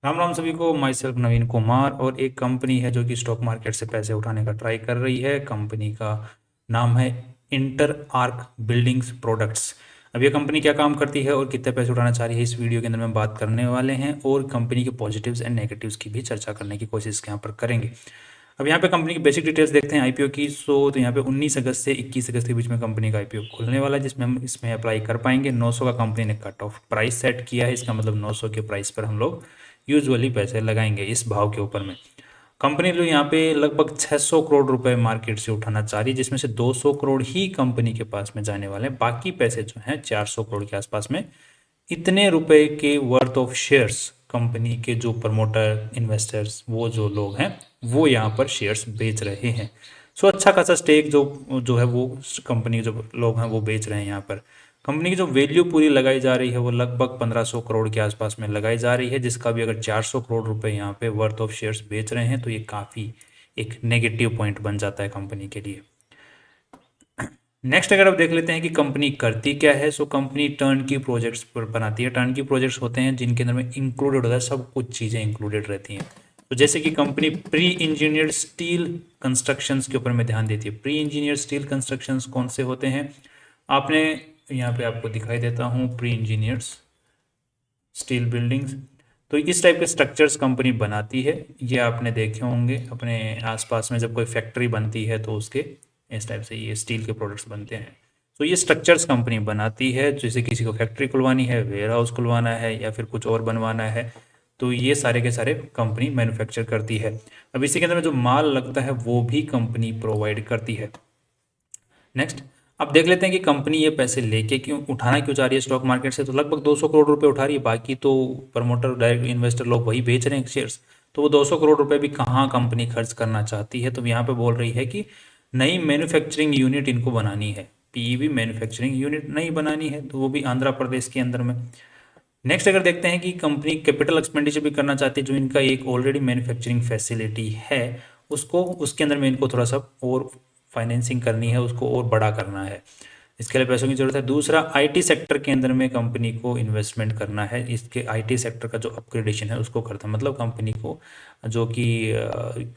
राम राम सभी को। My self नवीन कुमार। और एक कंपनी है जो कि स्टॉक मार्केट से पैसे उठाने का ट्राई कर रही है। कंपनी का नाम है इंटर आर्क बिल्डिंग्स प्रोडक्ट्स। अब ये कंपनी क्या काम करती है और कितने पैसे उठाना चाह रही है, इस वीडियो के अंदर में बात करने वाले हैं। और कंपनी के पॉजिटिव्स एंड नेगेटिव्स की भी चर्चा करने की कोशिश यहाँ पर करेंगे। अब यहाँ पे कंपनी की बेसिक डिटेल्स देखते हैं आईपीओ की। तो यहाँ पे 19 अगस्त से 21 अगस्त के बीच में कंपनी का आईपीओ खुलने वाला है, जिसमें हम इसमें अप्लाई कर पाएंगे। 900 का कंपनी ने कट ऑफ प्राइस सेट किया है। इसका मतलब 900 के प्राइस पर हम लोग यूजुअली पैसे लगाएंगे इस भाव के ऊपर में। कंपनी जो यहाँ पे लगभग 600 करोड़ रुपए मार्केट से उठाना चाह रही है, जिसमें से 200 करोड़ ही कंपनी के पास में जाने वाले हैं। बाकी पैसे जो हैं 400 करोड़ के आसपास में, इतने रुपए के वर्थ ऑफ शेयर्स कंपनी के जो प्रमोटर इन्वेस्टर्स वो जो लोग हैं वो यहाँ पर शेयर्स बेच रहे हैं। सो अच्छा खासा स्टेक जो जो है वो कंपनी के जो लोग हैं वो बेच रहे हैं यहाँ पर। कंपनी की जो वैल्यू पूरी लगाई जा रही है वो लगभग 1500 करोड़ के आसपास में लगाई जा रही है, जिसका भी अगर 400 करोड़ रुपए यहाँ पे वर्थ ऑफ शेयर्स बेच रहे हैं तो ये काफ़ी एक नेगेटिव पॉइंट बन जाता है कंपनी के लिए। नेक्स्ट अगर आप देख लेते हैं कि कंपनी करती क्या है। सो कंपनी टर्न की प्रोजेक्ट्स पर बनाती है। टर्न की प्रोजेक्ट्स होते हैं जिनके अंदर में इंक्लूडेड होता है, सब कुछ चीज़ें इंक्लूडेड रहती हैं। तो जैसे कि company pre engineered steel constructions के ऊपर में ध्यान देती है। प्री इंजीनियर्ड स्टील कंस्ट्रक्शंस कौन से होते हैं, आपने यहाँ पे आपको दिखाई देता हूँ प्री इंजीनियर्स स्टील बिल्डिंग्स। तो इस टाइप के स्ट्रक्चर्स कंपनी बनाती है। ये आपने देखे होंगे अपने आसपास में, जब कोई फैक्ट्री बनती है तो उसके इस टाइप से ये स्टील के प्रोडक्ट्स बनते हैं। तो ये स्ट्रक्चर्स कंपनी बनाती है। जैसे किसी को फैक्ट्री खुलवानी है, वेयर हाउस खुलवाना है या फिर कुछ और बनवाना है, तो ये सारे के सारे कंपनी मैन्युफैक्चर करती है। अब इसी के अंदर में जो माल लगता है वो भी कंपनी प्रोवाइड करती है। नेक्स्ट अब देख लेते हैं कि कंपनी ये पैसे लेके क्यों उठाना क्यों चाह रही है स्टॉक मार्केट से। तो लगभग 200 करोड़ रुपए उठा रही है, बाकी तो प्रमोटर डायरेक्ट इन्वेस्टर लोग वही बेच रहे हैं शेयर्स। तो वो 200 करोड़ रुपए भी कहाँ कंपनी खर्च करना चाहती है, तो यहाँ पे बोल रही है कि नई मैन्युफैक्चरिंग यूनिट इनको बनानी है। पीईवी मैन्युफैक्चरिंग यूनिट नहीं बनानी है, तो वो भी आंध्र प्रदेश के अंदर में। नेक्स्ट अगर देखते हैं कि कंपनी कैपिटल एक्सपेंडिचर भी करना चाहती है। जो इनका एक ऑलरेडी मैन्युफैक्चरिंग फैसिलिटी है उसको उसके अंदर में इनको थोड़ा सा और फाइनेंसिंग करनी है, उसको और बड़ा करना है। इसके लिए पैसों की जरूरत है। दूसरा आईटी सेक्टर के अंदर में कंपनी को इन्वेस्टमेंट करना है। इसके आईटी सेक्टर का जो अपग्रेडेशन है उसको करता है, मतलब कंपनी को जो कि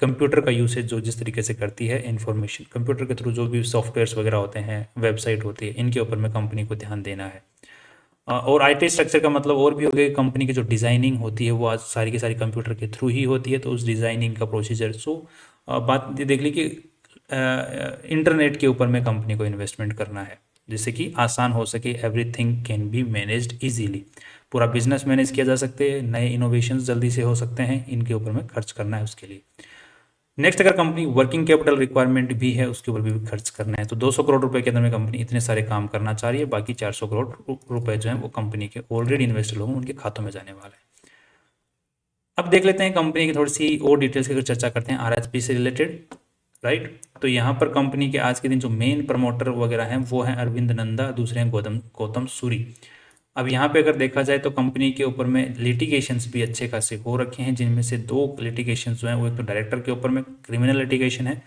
कंप्यूटर का यूसेज जो जिस तरीके से करती है, इंफॉर्मेशन कंप्यूटर के थ्रू जो भी सॉफ्टवेयर्स वगैरह होते हैं, वेबसाइट होती है, इनके ऊपर में कंपनी को ध्यान देना है। और आईटी स्ट्रक्चर का मतलब और भी हो गया, कंपनी की जो डिज़ाइनिंग होती है वो आज सारी की सारी कंप्यूटर के थ्रू ही होती है। तो उस डिज़ाइनिंग का प्रोसीजर बात ये देख ली कि इंटरनेट के ऊपर में कंपनी को इन्वेस्टमेंट करना है, जिससे कि आसान हो सके, everything can be managed easily. पूरा बिजनेस मैनेज किया जा सकते हैं, नए इनोवेशंस जल्दी से हो सकते हैं, इनके ऊपर में खर्च करना है उसके लिए। नेक्स्ट अगर कंपनी वर्किंग कैपिटल रिक्वायरमेंट भी है उसके ऊपर भी खर्च करना है। तो 200 करोड़ रुपए के अंदर में कंपनी इतने सारे काम करना चाह रही है। बाकी 400 करोड़ रुपए जो है वो कंपनी के ऑलरेडी इन्वेस्टर लोग उनके खातों में जाने वाले हैं। अब देख लेते हैं कंपनी की थोड़ी सी और डिटेल्स की अगर चर्चा करते हैं आरएचपी से रिलेटेड, राइट। तो यहाँ पर कंपनी के आज के दिन जो मेन प्रमोटर वगैरह हैं वो हैं अरविंद नंदा, दूसरे हैं गौतम गौतम सूरी। अब यहाँ पे अगर देखा जाए तो कंपनी के ऊपर में लिटिगेशंस भी अच्छे खासे हो रखे हैं, जिनमें से दो लिटिगेशंस जो हैं वो एक तो डायरेक्टर के ऊपर में क्रिमिनल लिटिगेशन है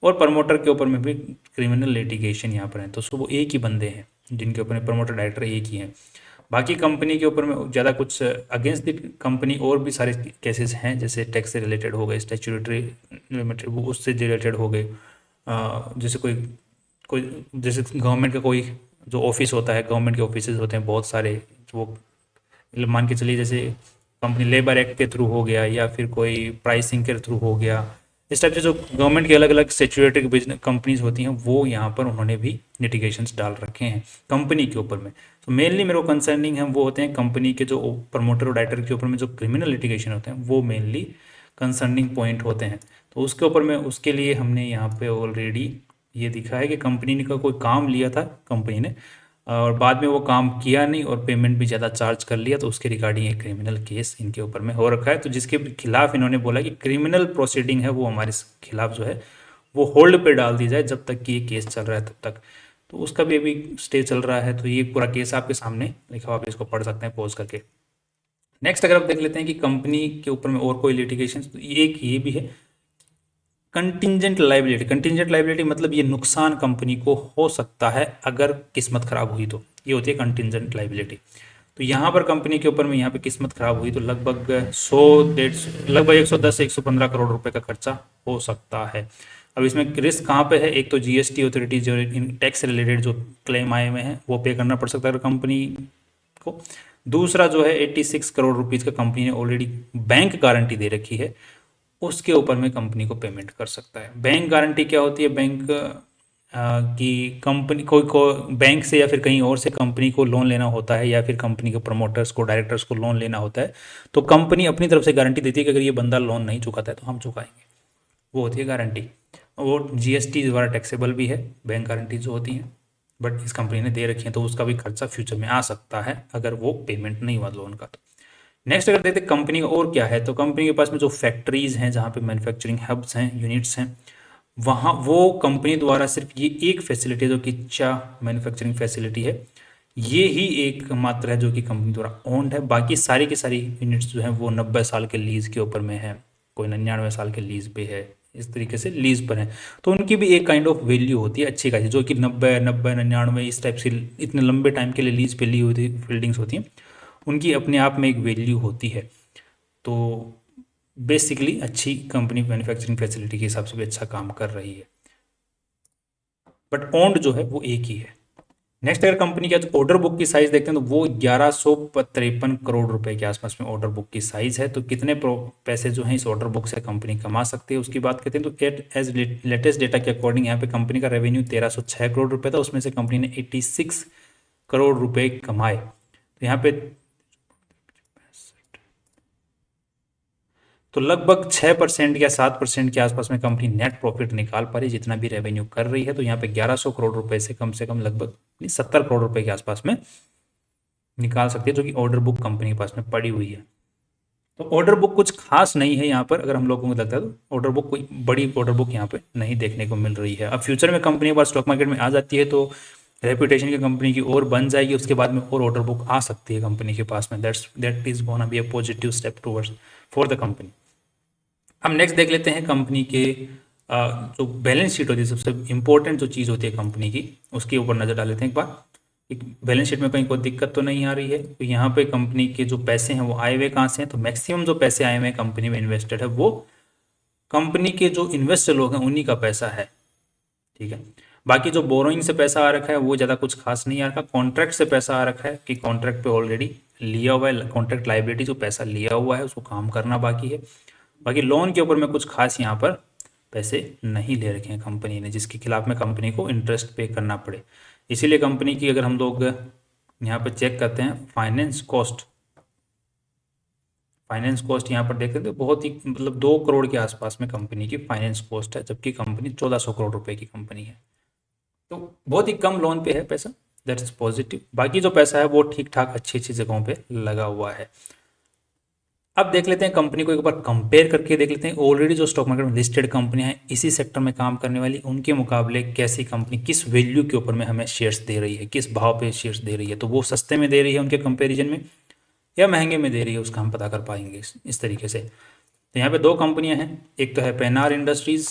और प्रमोटर के ऊपर में भी क्रिमिनल लिटिगेशन यहाँ पर है। तो वो एक ही बंदे हैं जिनके ऊपर में प्रमोटर डायरेक्टर एक ही हैं। बाकी कंपनी के ऊपर में ज़्यादा कुछ अगेंस्ट द कंपनी और भी सारे केसेस हैं, जैसे टैक्स से रिलेटेड हो गए, स्टैट्यूटरी लिमिटेड वो उससे रिलेटेड हो गए। जैसे कोई कोई जैसे गवर्नमेंट का कोई जो ऑफिस होता है, गवर्नमेंट के ऑफिसेज होते हैं बहुत सारे, वो मान के चलिए जैसे कंपनी लेबर एक्ट के थ्रू हो गया या फिर कोई प्राइसिंग के थ्रू हो गया। इस टाइप से जो गवर्नमेंट की अलग अलग स्टैट्यूटरी बिजनेस कंपनीज होती हैं वो यहाँ पर उन्होंने भी लिटिगेशंस डाल रखे हैं कंपनी के ऊपर में। तो मेनली मेरे को कंसर्निंग है वो होते हैं कंपनी के जो प्रमोटर और डायरेक्टर के ऊपर में जो क्रिमिनल लिटिगेशन होते हैं वो मेनली कंसर्निंग पॉइंट होते हैं। तो उसके ऊपर में उसके लिए हमने यहाँ पे ऑलरेडी ये दिखा है कि कंपनी ने का कोई काम लिया था कंपनी ने, और बाद में वो काम किया नहीं और पेमेंट भी ज़्यादा चार्ज कर लिया, तो उसके रिगार्डिंग एक क्रिमिनल केस इनके ऊपर में हो रखा है। तो जिसके खिलाफ इन्होंने बोला कि क्रिमिनल प्रोसीडिंग है वो हमारे खिलाफ जो है वो होल्ड पे डाल दी जाए जब तक कि ये केस चल रहा है तब तक। तो उसका भी अभी स्टे चल रहा है। तो ये पूरा केस आपके सामने लिखा हुआ, आप इसको पढ़ सकते हैं पॉज करके। नेक्स्ट अगर आप देख लेते हैं कि कंपनी के ऊपर में और कोई लिटिगेशन, तो एक ये भी है कंटिंजेंट लाइबिलिटी। कंटिंजेंट लाइबिलिटी मतलब ये नुकसान कंपनी को हो सकता है अगर किस्मत खराब हुई, तो ये होती है कंटिंजेंट लाइबिलिटी। तो यहाँ पर कंपनी के ऊपर में यहाँ पे किस्मत खराब हुई तो लगभग 100 150 लगभग 110 से 115 करोड़ रुपए का खर्चा हो सकता है। अब इसमें रिस्क कहाँ पे है, एक तो जीएसटी अथॉरिटी जो टैक्स रिलेटेड जो क्लेम आए हुए हैं वो पे करना पड़ सकता है कंपनी को। दूसरा जो है 86 करोड़ रुपीज़ का कंपनी ने ऑलरेडी बैंक गारंटी दे रखी है, उसके ऊपर में कंपनी को पेमेंट कर सकता है। बैंक गारंटी क्या होती है, बैंक कि कंपनी कोई को बैंक से या फिर कहीं और से कंपनी को लोन लेना होता है या फिर कंपनी के प्रमोटर्स को डायरेक्टर्स को लोन लेना होता है, तो कंपनी अपनी तरफ से गारंटी देती है कि अगर ये बंदा लोन नहीं चुकाता है तो हम चुकाएंगे, वो होती है गारंटी। वो जीएसटी द्वारा टैक्सेबल भी है बैंक गारंटी जो होती हैं, बट इस कंपनी ने दे रखी है तो उसका भी खर्चा फ्यूचर में आ सकता है अगर वो पेमेंट नहीं हुआ लोन का। तो नेक्स्ट अगर देखते कंपनी का और क्या है, तो कंपनी के पास में जो फैक्ट्रीज हैं जहाँ पे मैन्युफैक्चरिंग हब्स हैं, यूनिट्स हैं, वहाँ वो कंपनी द्वारा सिर्फ ये एक फैसिलिटी जो कि चा मैन्युफैक्चरिंग फैसिलिटी है, ये ही एक मात्र है जो कि कंपनी द्वारा ओन्ड है। बाकी सारी की सारी यूनिट्स जो हैं वो 90 साल के लीज के ऊपर में है, कोई 99 साल के लीज पे है, इस तरीके से लीज पर है। तो उनकी भी एक काइंड ऑफ वैल्यू होती है अच्छी खासी, जो कि 90 99 इस टाइप से इतने लंबे टाइम के लिए लीज पे ली हुई बिल्डिंग्स होती हैं, उनकी अपने आप में एक वैल्यू होती है। तो बेसिकली अच्छी कंपनी मैन्युफैक्चरिंग फैसिलिटी के हिसाब से भी अच्छा काम कर रही है, बट ओन्ड जो है वो एक ही है। नेक्स्ट अगर कंपनी का ऑर्डर बुक की साइज देखते हैं तो वो 1153 करोड़ रुपए के आसपास में ऑर्डर बुक की साइज है। तो कितने पैसे जो हैं इस ऑर्डर बुक से कंपनी कमा सकती है उसकी बात करते हैं, तो एज लेटेस्ट डेटा के अकॉर्डिंग यहाँ पे कंपनी का रेवेन्यू 1306 करोड़ रुपए था, उसमें से कंपनी ने 86 करोड़ रुपए कमाए। तो यहाँ पे तो लगभग 6% या 7% के आसपास में कंपनी नेट प्रॉफिट निकाल पा रही जितना भी रेवेन्यू कर रही है। तो यहाँ पे 1100 करोड़ रुपए से कम लगभग 70 करोड़ रुपए के आसपास में निकाल सकती है, जो कि ऑर्डर बुक कंपनी के पास में पड़ी हुई है। तो ऑर्डर बुक कुछ खास नहीं है यहाँ पर, अगर हम लोगों को लगता है तो ऑर्डर बुक कोई बड़ी ऑर्डर बुक यहाँ पे नहीं देखने को मिल रही है। अब फ्यूचर में कंपनी के पास स्टॉक मार्केट में आ जाती है तो रेपुटेशन की कंपनी की और बन जाएगी, उसके बाद में और ऑर्डर बुक आ सकती है कंपनी के पास में। That is gonna be a positive step towards for the company. हम नेक्स्ट देख लेते हैं कंपनी के जो बैलेंस शीट होती है, सबसे इंपॉर्टेंट जो चीज़ होती है कंपनी की, उसके ऊपर नज़र डाल लेते हैं एक बार। एक बैलेंस शीट में कहीं कोई दिक्कत तो नहीं आ रही है। तो यहाँ पे कंपनी के जो पैसे हैं वो आए हुए कहाँ से हैं, तो मैक्सिमम जो पैसे आए हुए हैं कंपनी में इन्वेस्टेड है वो कंपनी के जो इन्वेस्टर लोग हैं उन्हीं का पैसा है, ठीक है। बाकी जो बोरोइंग से पैसा आ रखा है वो ज़्यादा कुछ खास नहीं आ रखा। कॉन्ट्रैक्ट से पैसा आ रखा है कि कॉन्ट्रैक्ट पे ऑलरेडी लिया हुआ है, कॉन्ट्रैक्ट लाइबिलिटी जो पैसा लिया हुआ है उसको काम करना बाकी है। बाकी लोन के ऊपर में कुछ खास यहाँ पर पैसे नहीं ले रखे हैं कंपनी ने, जिसके खिलाफ में कंपनी को इंटरेस्ट पे करना पड़े। इसीलिए कंपनी की अगर हम लोग यहाँ पर चेक करते हैं फाइनेंस कॉस्ट यहाँ पर देखते हैं तो बहुत ही मतलब 2 करोड़ के आसपास में कंपनी की फाइनेंस कॉस्ट है, जबकि कंपनी 1400 करोड़ रुपए की कंपनी है। तो बहुत ही कम लोन पे है पैसा, दैट्स पॉजिटिव। बाकी जो पैसा है वो ठीक ठाक अच्छी अच्छी जगहों पे लगा हुआ है। अब देख लेते हैं कंपनी को एक बार कंपेयर करके देख लेते हैं ऑलरेडी जो स्टॉक मार्केट में लिस्टेड कंपनियां हैं इसी सेक्टर में काम करने वाली, उनके मुकाबले कैसी कंपनी किस वैल्यू के ऊपर में हमें शेयर्स दे रही है, किस भाव पे शेयर्स दे रही है। तो वो सस्ते में दे रही है उनके कंपेरिजन में या महंगे में दे रही है, उसका हम पता कर पाएंगे इस तरीके से। तो यहाँ पे दो कंपनियां हैं, एक तो है पेनार इंडस्ट्रीज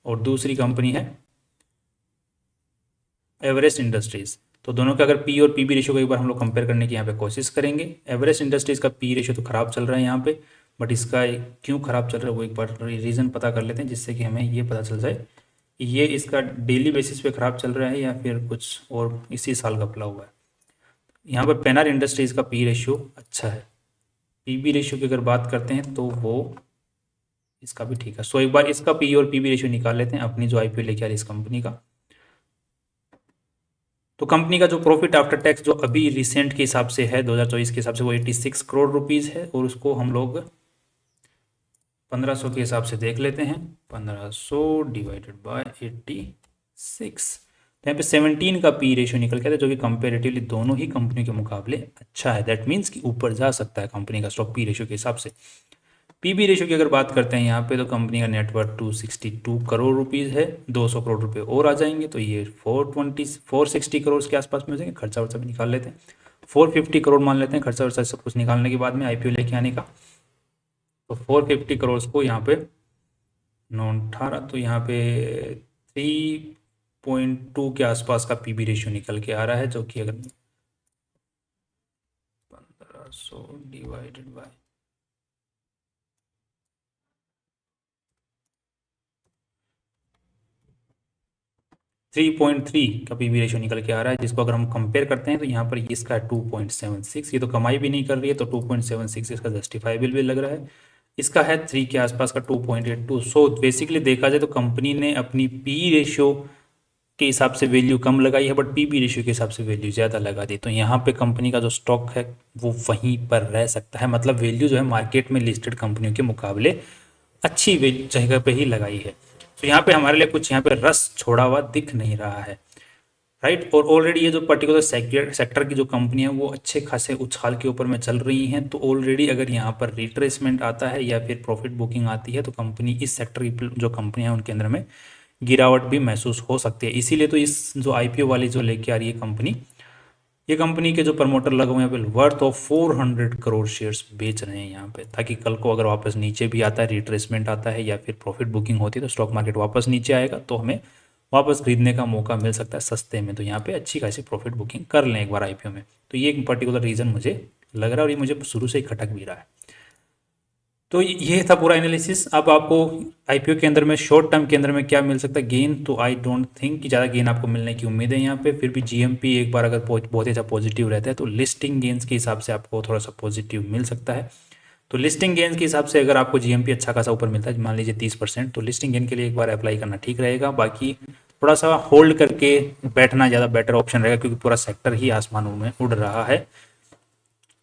और दूसरी कंपनी है एवरेस्ट इंडस्ट्रीज। तो दोनों का अगर पी और पीबी रेशियो को एक बार हम लोग कंपेयर करने की यहाँ पे कोशिश करेंगे। एवरेस्ट इंडस्ट्रीज का पी रेशियो तो खराब चल रहा है यहाँ पे, बट इसका क्यों खराब चल रहा है वो एक बार रीज़न पता कर लेते हैं, जिससे कि हमें ये पता चल जाए कि ये इसका डेली बेसिस पे खराब चल रहा है या फिर कुछ और इसी साल का खुला हुआ है। यहाँ पर पेनार इंडस्ट्रीज का पी रेशियो अच्छा है। पीबी रेशियो की अगर बात करते हैं तो वो इसका भी ठीक है। सो एक बार इसका पी और पीबी रेशियो निकाल लेते हैं अपनी जो आईपीओ लेके आ रही है इस कंपनी का। तो कंपनी का जो प्रॉफिट आफ्टर टैक्स जो अभी रिसेंट के हिसाब से है 2024 के हिसाब से वो 86 करोड़ रुपीज़ है, और उसको हम लोग 1500 के हिसाब से देख लेते हैं। 1500 डिवाइडेड बाय 86, तो यहाँ पे 17 का पी रेशियो निकल के आता है, जो कि कंपेरेटिवली दोनों ही कंपनी के मुकाबले अच्छा है। दैट मीन्स कि ऊपर जा सकता है कंपनी का स्टॉक पी रेशियो के हिसाब से। पीबी रेशियो की अगर बात करते हैं यहाँ पे तो कंपनी का नेटवर्थ 262 करोड़ रुपीज़ है, 200 करोड़ रुपए और आ जाएंगे तो ये 460 करोड़ के आसपास में हो जाएंगे। खर्चा वर्चा भी निकाल लेते हैं, 450 करोड़ मान लेते हैं खर्चा वर्चा सब कुछ निकालने के बाद में आईपीओ लेके आने का। तो 450 करोड़ को यहाँ पे 918, तो यहाँ पे 3.2 के आसपास का पीबी रेशियो निकल के आ रहा है, जो कि अगर सो डिवाइडेड बाय 3.3 का पीवी रेशियो निकल के आ रहा है, जिसको अगर हम कंपेयर करते हैं तो यहाँ पर इसका 2.76, ये तो कमाई भी नहीं कर रही है, तो 2.76 इसका जस्टिफाइबल भी लग रहा है। इसका है 3 के आसपास का 2.82। सो बेसिकली देखा जाए तो कंपनी ने अपनी पी रेशियो के हिसाब से वैल्यू कम लगाई है, बट पीबी रेशियो के हिसाब से वैल्यू ज़्यादा लगा दी, तो यहाँ पे कंपनी का जो स्टॉक है वो वहीं पर रह सकता है। मतलब वैल्यू जो है मार्केट में लिस्टेड कंपनियों के मुकाबले अच्छी वैल्यू जगह पे ही लगाई है। तो यहाँ पे हमारे लिए कुछ यहाँ पे रस छोड़ा हुआ दिख नहीं रहा है, राइट। और ऑलरेडी ये जो पर्टिकुलर सेक्टर की जो कंपनी है वो अच्छे खासे उछाल के ऊपर में चल रही हैं, तो ऑलरेडी अगर यहाँ पर रिट्रेसमेंट आता है या फिर प्रॉफिट बुकिंग आती है तो कंपनी इस सेक्टर की जो कंपनी है उनके अंदर में गिरावट भी महसूस हो सकती है। इसीलिए तो इस जो आईपीओ वाली जो लेके आ रही है कंपनी, ये कंपनी के जो प्रमोटर लगे हुए हैं bill worth of 400 crore shares बेच रहे हैं यहाँ पे, ताकि कल को अगर वापस नीचे भी आता है, रिट्रेसमेंट आता है या फिर प्रॉफिट बुकिंग होती है, तो स्टॉक मार्केट वापस नीचे आएगा तो हमें वापस खरीदने का मौका मिल सकता है सस्ते में। तो यहाँ पे अच्छी खासी प्रॉफिट बुकिंग कर लें एक बार आईपीओ में। तो ये एक पर्टिकुलर रीज़न मुझे लग रहा है और ये मुझे शुरू से ही खटक भी रहा है। तो ये था पूरा एनालिसिस। अब आपको आईपीओ के अंदर में शॉर्ट टर्म के अंदर में क्या मिल सकता है गेन, तो आई डोंट थिंक कि ज़्यादा गेन आपको मिलने की उम्मीद है यहाँ पे। फिर भी जीएमपी एक बार अगर बहुत ही अच्छा पॉजिटिव रहता है तो लिस्टिंग गेन्स के हिसाब से आपको थोड़ा सा पॉजिटिव मिल सकता है। तो लिस्टिंग गेन्स के हिसाब से अगर आपको जीएमपी अच्छा खासा ऊपर मिलता है, मान लीजिए 30%, तो लिस्टिंग गेन के लिए एक बार अप्लाई करना ठीक रहेगा। बाकी थोड़ा सा होल्ड करके बैठना ज़्यादा बेटर ऑप्शन रहेगा, क्योंकि पूरा सेक्टर ही आसमानों में उड़ रहा है।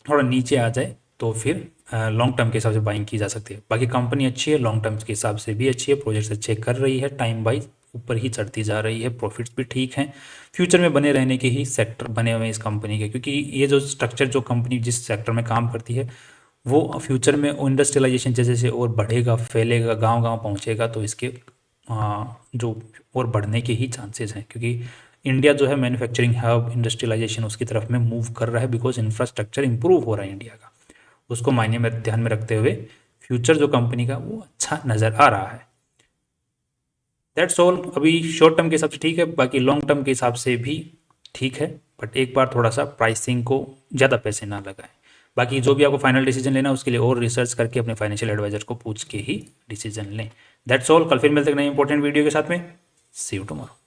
थोड़ा नीचे आ जाए तो फिर लॉन्ग टर्म के हिसाब से बाइंग की जा सकती है। बाकी कंपनी अच्छी है, लॉन्ग टर्म के हिसाब से भी अच्छी है, प्रोजेक्ट्स अच्छे कर रही है, टाइम वाइज ऊपर ही चढ़ती जा रही है, प्रॉफिट्स भी ठीक हैं, फ्यूचर में बने रहने के ही सेक्टर बने हुए हैं इस कंपनी के। क्योंकि ये जो स्ट्रक्चर जो कंपनी जिस सेक्टर में काम करती है वो फ्यूचर में इंडस्ट्रियलाइजेशन जैसे जैसे और बढ़ेगा, फैलेगा, गाँव गाँव पहुँचेगा, तो इसके जो और बढ़ने के ही चांसेस हैं। क्योंकि इंडिया जो है मैन्युफैक्चरिंग हब, इंडस्ट्रियलाइजेशन उसकी तरफ में मूव कर रहा है, बिकॉज इंफ्रास्ट्रक्चर इंप्रूव हो रहा है इंडिया का। उसको मायने में ध्यान में रखते हुए फ्यूचर जो कंपनी का वो अच्छा नज़र आ रहा है। That's all. अभी शॉर्ट टर्म के हिसाब से ठीक है, बाकी लॉन्ग टर्म के हिसाब से भी ठीक है, बट एक बार थोड़ा सा प्राइसिंग को ज़्यादा पैसे ना लगाएं। बाकी जो भी आपको फाइनल डिसीजन लेना है उसके लिए और रिसर्च करके अपने फाइनेंशियल एडवाइजर को पूछ के ही डिसीजन लें। That's all. कल फिर मिलते हैं नई इंपॉर्टेंट वीडियो के साथ में। सी यू टुमारो।